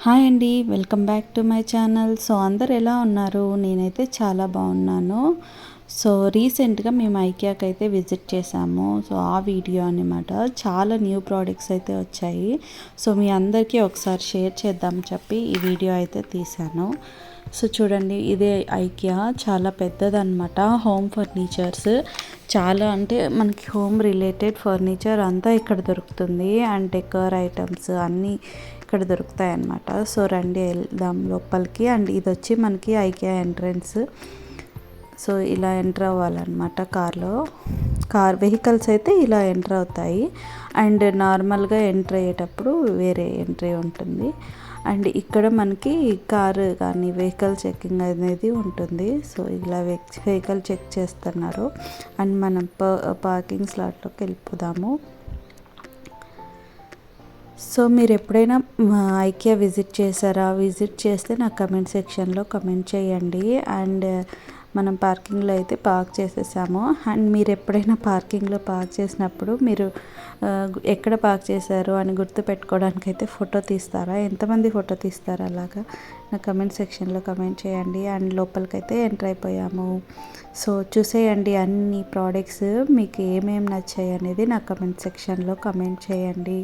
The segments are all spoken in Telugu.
హాయ్ అండి, welcome back to my channel. So అందరు ఎలా ఉన్నారు? నేనైతే చాలా బాగున్నాను. సో రీసెంట్గా మేము ఐకియాకి అయితే విజిట్ చేసాము. సో ఆ వీడియో అనమాట. చాలా న్యూ ప్రోడక్ట్స్ అయితే వచ్చాయి. సో మీ అందరికీ ఒకసారి షేర్ చేద్దాం చెప్పి ఈ వీడియో అయితే తీశాను. సో చూడండి, ఇదే ఐకియా, చాలా పెద్దదన్నమాట. హోమ్ ఫర్నిచర్స్ చాలా, అంటే మనకి హోమ్ రిలేటెడ్ ఫర్నిచర్ అంతా ఇక్కడ దొరుకుతుంది. అండ్ డెకర్ ఐటమ్స్ అన్నీ ఇక్కడ దొరుకుతాయి అన్నమాట. సో రండి వెళ్దాం లోపలికి. అండ్ ఇది వచ్చి మనకి ఐకియా ఎంట్రన్స్. సో ఇలా ఎంటర్ అవ్వాలన్నమాట. కార్ వెహికల్స్ అయితే ఇలా ఎంటర్ అవుతాయి. అండ్ నార్మల్గా ఎంటర్ అయ్యేటప్పుడు వేరే ఎంట్రీ ఉంటుంది. అండ్ ఇక్కడ మనకి కారు కానీ వెహికల్ చెకింగ్ అనేది ఉంటుంది. సో ఇలా వెహికల్ చెక్ చేస్తున్నారు. అండ్ మనం పార్కింగ్ స్లాట్లోకి వెళ్ళిపోదాము. సో మీరు ఎప్పుడైనా ఐకియా విజిట్ చేశారా? విజిట్ చేస్తే నాకు కమెంట్ సెక్షన్లో కమెంట్ చేయండి. అండ్ మనం పార్కింగ్లో అయితే పార్క్ చేసేసాము. అండ్ మీరు ఎప్పుడైనా పార్కింగ్లో పార్క్ చేసినప్పుడు మీరు ఎక్కడ పార్క్ చేశారు అని గుర్తు పెట్టుకోవడానికి అయితే ఫోటో తీస్తారా? ఎంతమంది ఫోటో తీస్తారా? అలాగా నా కమెంట్ సెక్షన్లో కమెంట్ చేయండి. అండ్ లోపలికైతే ఎంటర్ అయిపోయాము. సో చూసేయండి అన్ని ప్రోడక్ట్స్ మీకు ఏమేమి నచ్చాయి అనేది నా కమెంట్ సెక్షన్లో కమెంట్ చేయండి.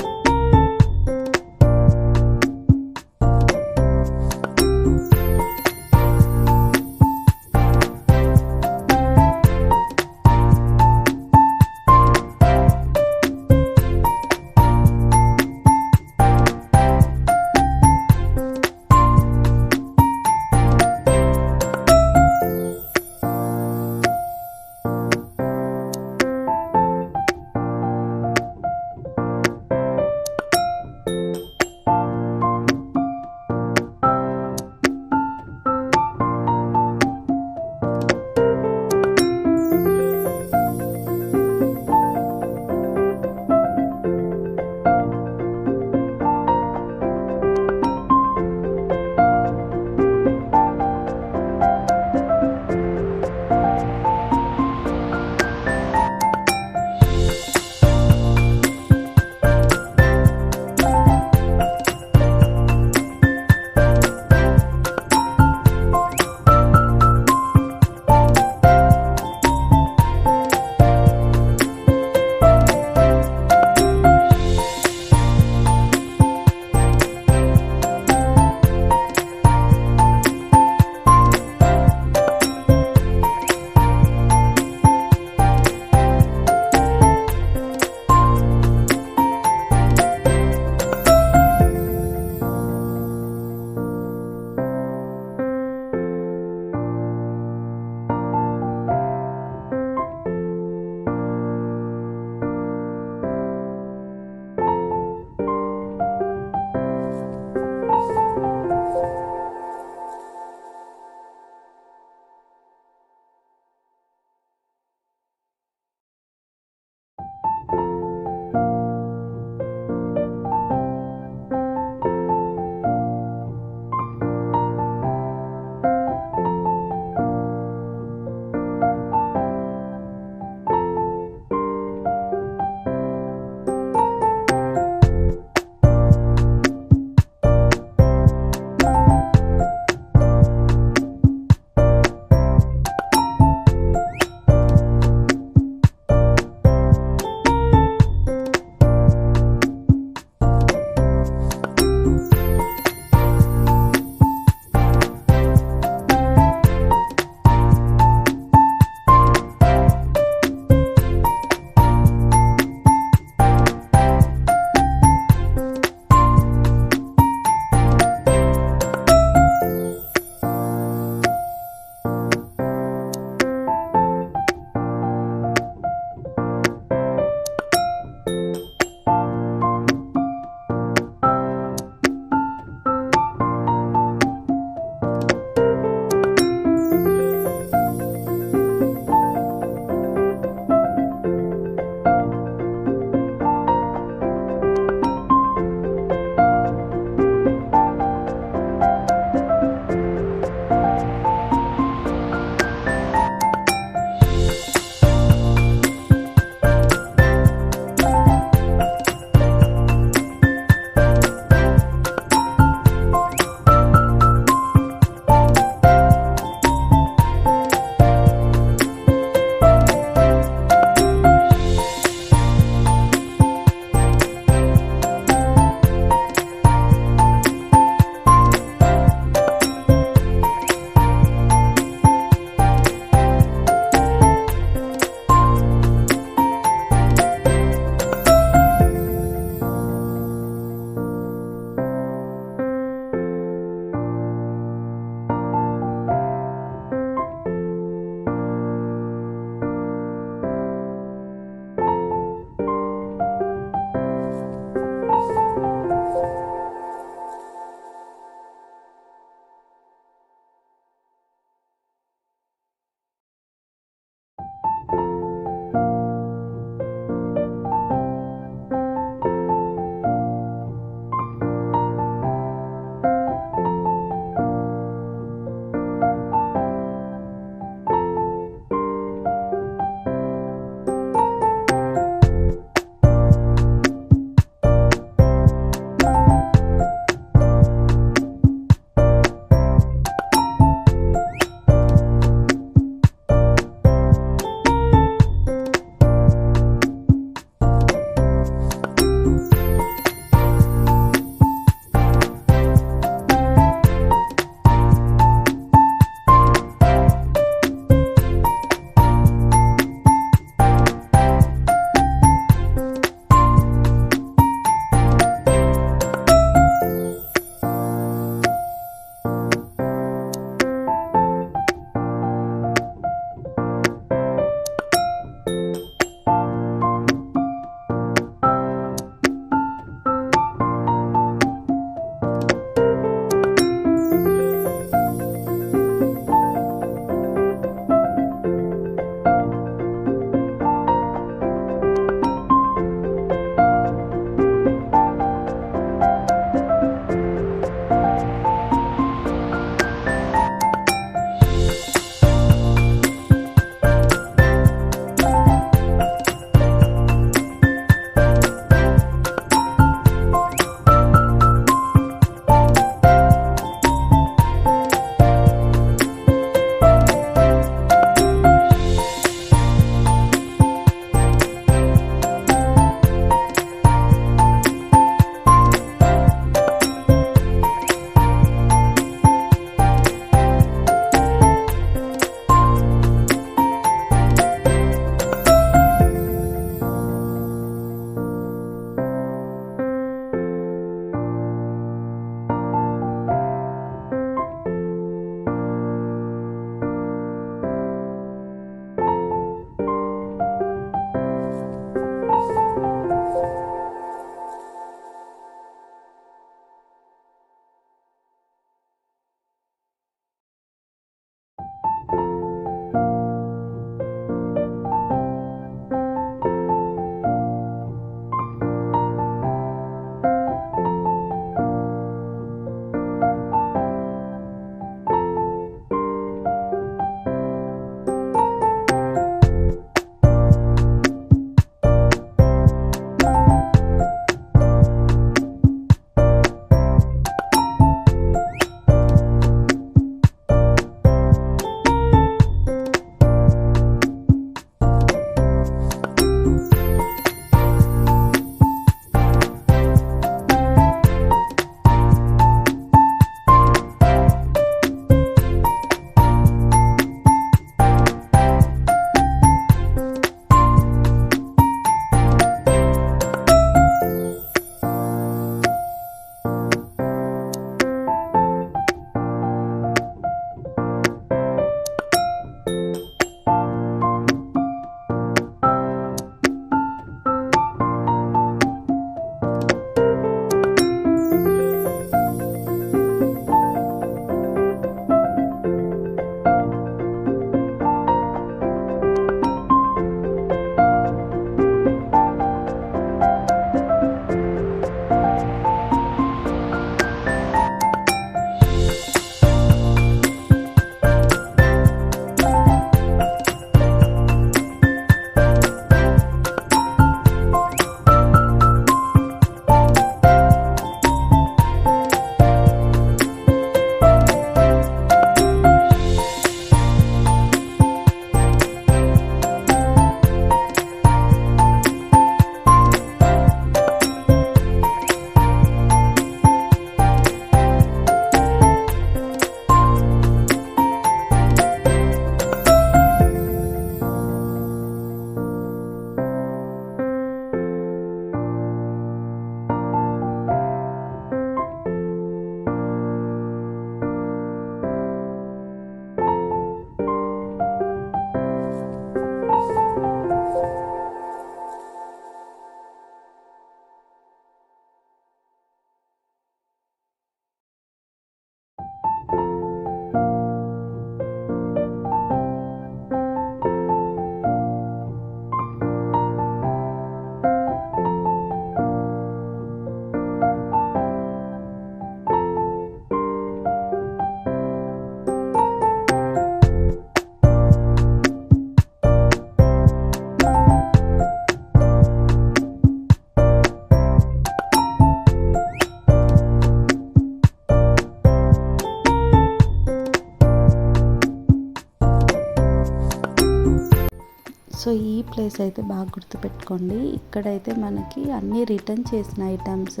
సో ఈ ప్లేస్ అయితే బాగా గుర్తుపెట్టుకోండి. ఇక్కడైతే మనకి అన్నీ రిటర్న్ చేసిన ఐటమ్స్,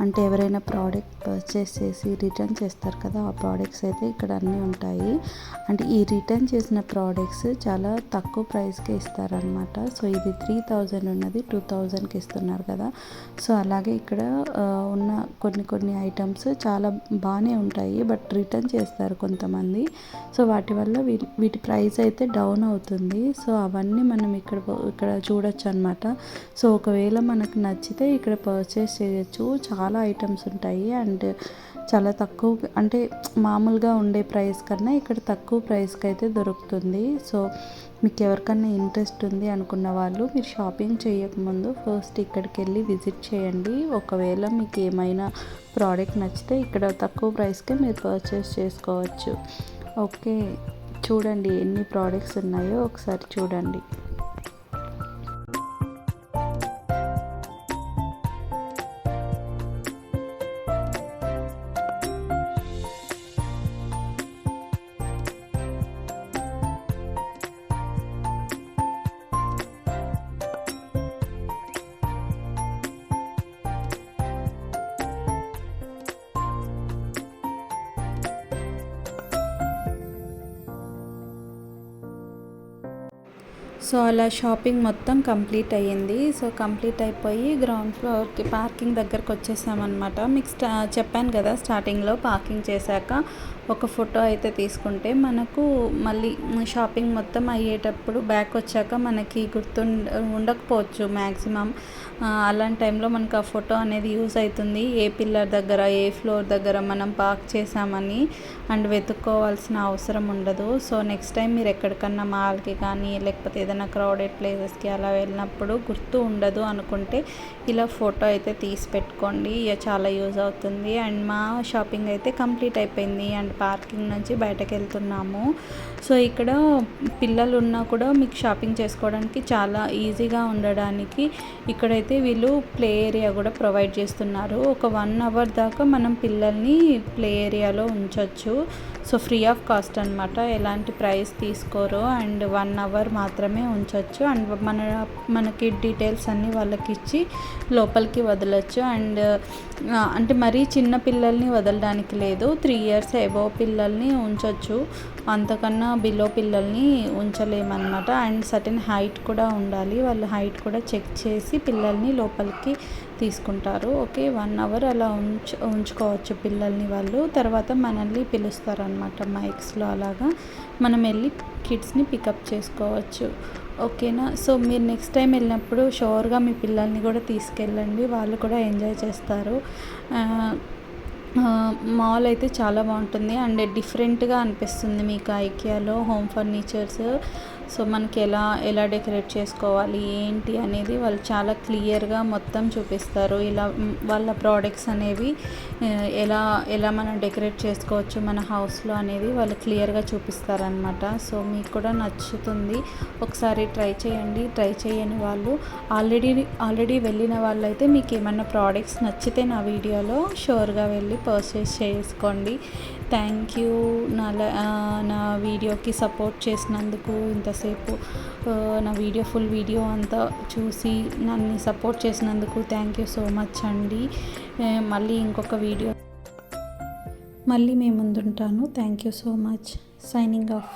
అంటే ఎవరైనా ప్రోడక్ట్ పర్చేస్ చేసి రిటర్న్ చేస్తారు కదా, ఆ ప్రోడక్ట్స్ అయితే ఇక్కడ అన్నీ ఉంటాయి. అంటే ఈ రిటర్న్ చేసిన ప్రోడక్ట్స్ చాలా తక్కువ ప్రైస్కే ఇస్తారనమాట. సో ఇది 3000 ఉన్నది 2000కి ఇస్తున్నారు కదా. సో అలాగే ఇక్కడ ఉన్న కొన్ని ఐటమ్స్ చాలా బాగానే ఉంటాయి, బట్ రిటర్న్ చేస్తారు కొంతమంది. సో వాటి వల్ల వీటి ప్రైస్ అయితే డౌన్ అవుతుంది. సో అవన్నీ మనం ఇక్కడ చూడొచ్చు అనమాట. సో ఒకవేళ మనకు నచ్చితే ఇక్కడ పర్చేస్ చేయొచ్చు. చాలా ఐటమ్స్ ఉంటాయి అండ్ చాలా తక్కువ, అంటే మామూలుగా ఉండే ప్రైస్ కన్నా ఇక్కడ తక్కువ ప్రైస్కి అయితే దొరుకుతుంది. సో మీకు ఎవరికన్నా ఇంట్రెస్ట్ ఉంది అనుకున్న వాళ్ళు మీరు షాపింగ్ చేయకముందు ఫస్ట్ ఇక్కడికి వెళ్ళి విజిట్ చేయండి. ఒకవేళ మీకు ఏమైనా ప్రోడక్ట్ నచ్చితే ఇక్కడ తక్కువ ప్రైస్కే మీరు పర్చేస్ చేసుకోవచ్చు. ఓకే, చూడండి ఎన్ని ప్రోడక్ట్స్ ఉన్నాయో ఒకసారి చూడండి. సో అలా షాపింగ్ మొత్తం కంప్లీట్ అయ్యింది. సో కంప్లీట్ అయిపోయి గ్రౌండ్ ఫ్లోర్కి పార్కింగ్ దగ్గరకు వచ్చేసామన్నమాట. మీకు చెప్పాను కదా స్టార్టింగ్లో, పార్కింగ్ చేశాక ఒక ఫోటో అయితే తీసుకుంటే మనకు మళ్ళీ షాపింగ్ మొత్తం అయ్యేటప్పుడు బ్యాక్ వచ్చాక మనకి ఉండకపోవచ్చు మ్యాక్సిమం. అలాంటి టైంలో మనకు ఆ ఫోటో అనేది యూజ్ అవుతుంది. ఏ పిల్లర్ దగ్గర, ఏ ఫ్లోర్ దగ్గర మనం పార్క్ చేసామని అండ్ వెతుక్కోవాల్సిన అవసరం ఉండదు. సో నెక్స్ట్ టైం మీరు ఎక్కడికన్నా మాల్కి కానీ లేకపోతే ఏదైనా క్రౌడెడ్ ప్లేసెస్కి అలా వెళ్ళినప్పుడు గుర్తు ఉండదు అనుకుంటే ఇలా ఫోటో అయితే తీసి పెట్టుకోండి, చాలా యూజ్ అవుతుంది. అండ్ మా షాపింగ్ అయితే కంప్లీట్ అయిపోయింది అండ్ పార్కింగ్ నుంచి బయటకు వెళ్తున్నాము. సో ఇక్కడ పిల్లలు ఉన్నా కూడా మీకు షాపింగ్ చేసుకోవడానికి చాలా ఈజీగా ఉండడానికి ఇక్కడైతే వీళ్ళు ప్లే ఏరియా కూడా ప్రొవైడ్ చేస్తున్నారు. ఒక 1 అవర్ దాకా మనం పిల్లల్ని ప్లే ఏరియాలో ఉంచవచ్చు. సో ఫ్రీ ఆఫ్ కాస్ట్ అనమాట, ఎలాంటి ప్రైస్ తీసుకోరు అండ్ 1 అవర్ మాత్రమే ఉంచవచ్చు. అండ్ మనకి డీటెయిల్స్ అన్నీ వాళ్ళకి ఇచ్చి లోపలికి వదలచ్చు. అండ్ అంటే మరీ చిన్న పిల్లల్ని వదలడానికి లేదు, 3 ఇయర్స్ అబోవ్ పిల్లల్ని ఉంచవచ్చు, అంతకన్నా బిలో పిల్లల్ని ఉంచలేమన్నమాట. అండ్ సర్టెన్ హైట్ కూడా ఉండాలి, వాళ్ళు హైట్ కూడా చెక్ చేసి పిల్లల్ని లోపలికి తీసుకుంటారు. ఓకే, 1 అవర్ అలా ఉంచుకోవచ్చు పిల్లల్ని వాళ్ళు. తర్వాత మనల్ని పిలుస్తారనమాట మైక్స్లో, అలాగా మనం వెళ్ళి కిడ్స్ని పికప్ చేసుకోవచ్చు. ఓకేనా. సో మీరు నెక్స్ట్ టైం వెళ్ళినప్పుడు షూర్గా మీ పిల్లల్ని కూడా తీసుకెళ్ళండి, వాళ్ళు కూడా ఎంజాయ్ చేస్తారు. మాల్ అయితే చాలా బాగుంటుంది అండ్ డిఫరెంట్గా అనిపిస్తుంది మీకు ఐకియాలో హోమ్ ఫర్నిచర్స్. సో మనకి ఎలా డెకరేట్ చేసుకోవాలి ఏంటి అనేది వాళ్ళు చాలా క్లియర్గా మొత్తం చూపిస్తారు. ఇలా వాళ్ళ ప్రోడక్ట్స్ అనేవి ఎలా మనం డెకరేట్ చేసుకోవచ్చు మన హౌస్లో అనేది వాళ్ళు క్లియర్గా చూపిస్తారనమాట. సో మీకు కూడా నచ్చుతుంది, ఒకసారి ట్రై చేయండి. ట్రై చేయని వాళ్ళు, ఆల్రెడీ వెళ్ళిన వాళ్ళు అయితే మీకు ఏమన్నా ప్రోడక్ట్స్ నచ్చితే నా వీడియోలో షూర్గా వెళ్ళి పర్చేస్ చేసుకోండి. థ్యాంక్ యూ నా వీడియోకి సపోర్ట్ చేసినందుకు, ఇంతసేపు నా ఫుల్ వీడియో అంతా చూసి నన్ను సపోర్ట్ చేసినందుకు థ్యాంక్ యూ సో మచ్ అండి. మళ్ళీ ఇంకొక వీడియో మళ్ళీ మీ ముందుంటాను. Thank you so much. Signing of.